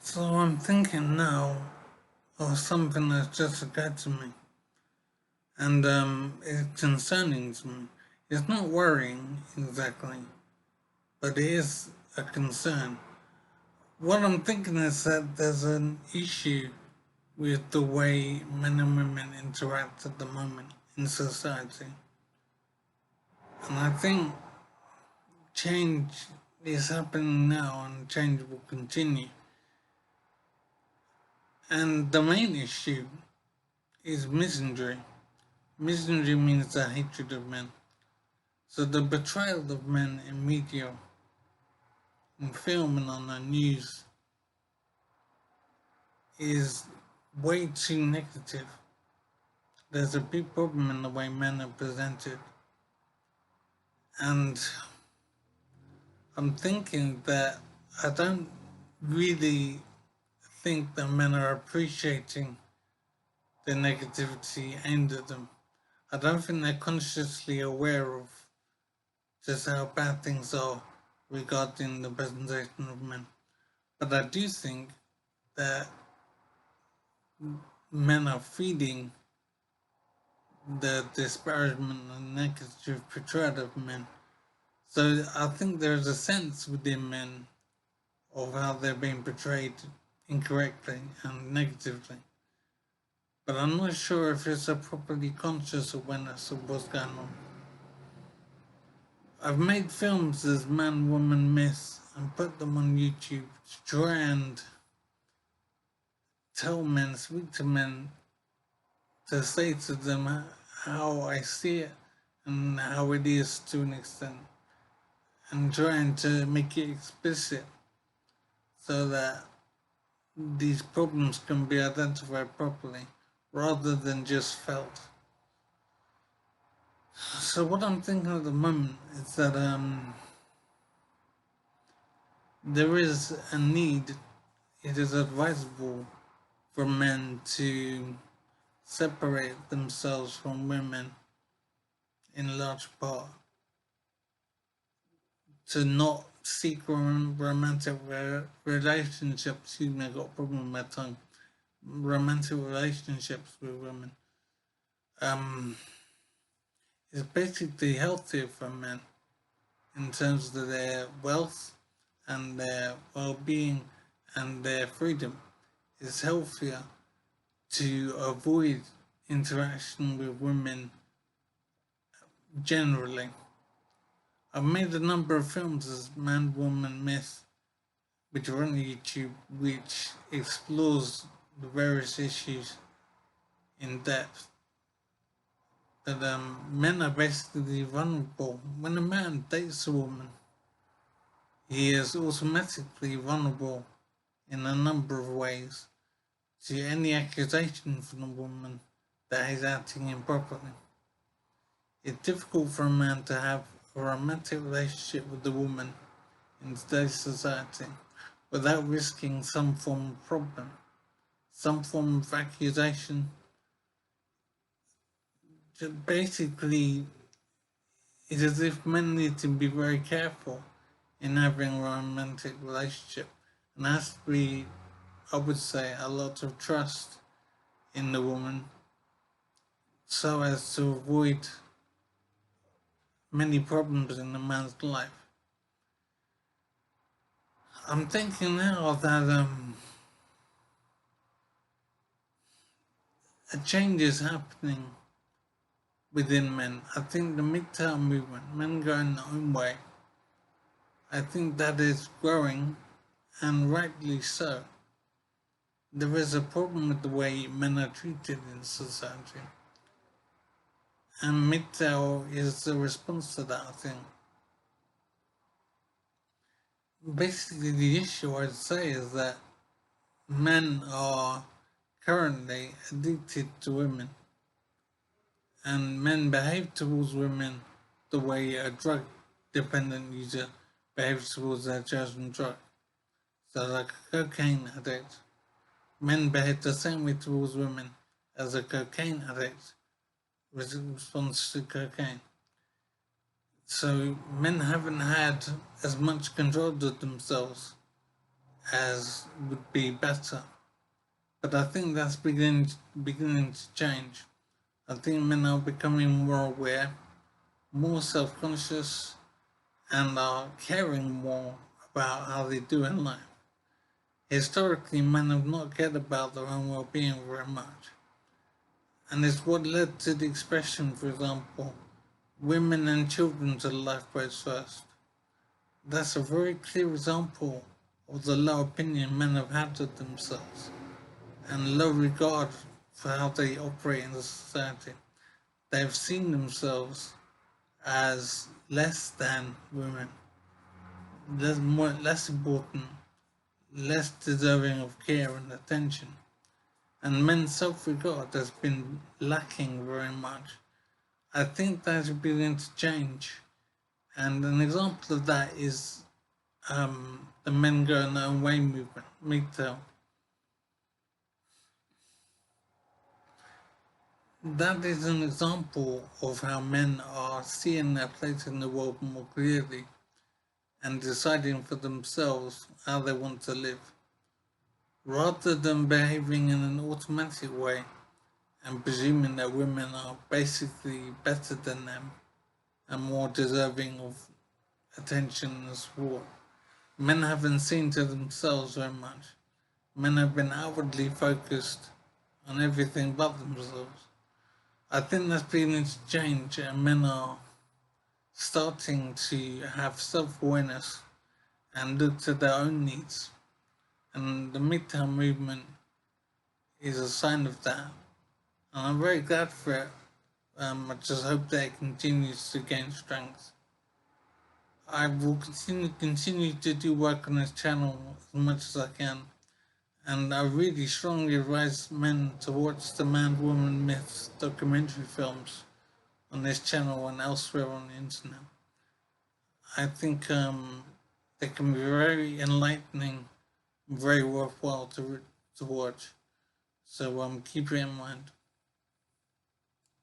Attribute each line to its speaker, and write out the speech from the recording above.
Speaker 1: So I'm thinking now of something that's just occurred to me, and it's concerning to me. It's not worrying exactly, but it is a concern. What I'm thinking is that there's an issue with the way men and women interact at the moment in society, and I think change is happening now, and change will continue. And the main issue is misandry. Misandry means the hatred of men. So the betrayal of men in media, in film and on the news is way too negative. There's a big problem in the way men are presented. And I'm thinking that I don't really think that men are appreciating the negativity aimed at them. I don't think they're consciously aware of just how bad things are regarding the presentation of men. But I do think that men are feeding the disparagement and negative portrayal of men. So I think there's a sense within men of how they're being portrayed incorrectly and negatively. But I'm not sure if it's a properly conscious awareness of what's going on. I've made films as Man, Woman, Myth and put them on YouTube to try and tell men, speak to men, to say to them how I see it and how it is to an extent, and trying to make it explicit so that these problems can be identified properly rather than just felt. So what I'm thinking at the moment is that there is a need, it is advisable for men to separate themselves from women in large part, to not seek romantic relationships. Excuse me, I got a problem with my tongue. Romantic relationships with women. Is basically healthier for men in terms of their wealth and their well-being and their freedom. It's healthier to avoid interaction with women generally. I've made a number of films as Man, Woman, Myth, which are on YouTube, which explores the various issues in depth. That men are basically vulnerable. When a man dates a woman, he is automatically vulnerable in a number of ways to any accusation from a woman that he's acting improperly. It's difficult for a man to have a romantic relationship with a woman in today's society without risking some form of problem, some form of accusation. Basically, it's as if men need to be very careful in having a romantic relationship, and there has to be, I would say, a lot of trust in the woman so as to avoid many problems in a man's life. I'm thinking now that a change is happening within men. I think the MGTOW movement, men going their own way, I think that is growing, and rightly so. There is a problem with the way men are treated in society. And MGTOW is the response to that, I think. Basically, the issue I'd say is that men are currently addicted to women, and men behave towards women the way a drug dependent user behaves towards their chosen drug. So, like a cocaine addict, men behave the same way towards women as a cocaine addict responds to cocaine. So men haven't had as much control of themselves as would be better. But I think that's beginning to change. I think men are becoming more aware, more self-conscious, and are caring more about how they do in life. Historically, men have not cared about their own well-being very much, and it's what led to the expression, for example, women and children to the lifeboats first. That's a very clear example of the low opinion men have had of themselves and low regard for how they operate in the society. They have seen themselves as less than women, less important, less deserving of care and attention. And men's self-regard has been lacking very much. I think that's beginning to change. And an example of that is the Men Go Their Own Way movement, MGTOW. That is an example of how men are seeing their place in the world more clearly and deciding for themselves how they want to live, rather than behaving in an automatic way and presuming that women are basically better than them and more deserving of attention and support. Men haven't seen to themselves very much. Men have been outwardly focused on everything but themselves. I think that's beginning to change, and men are starting to have self-awareness and look to their own needs. And the MGTOW movement is a sign of that. And I'm very glad for it. I just hope that it continues to gain strength. I will continue to do work on this channel as much as I can. And I really strongly advise men to watch the Man Woman Myths documentary films on this channel and elsewhere on the internet. I think they can be very enlightening, very worthwhile to watch. So keep it in mind.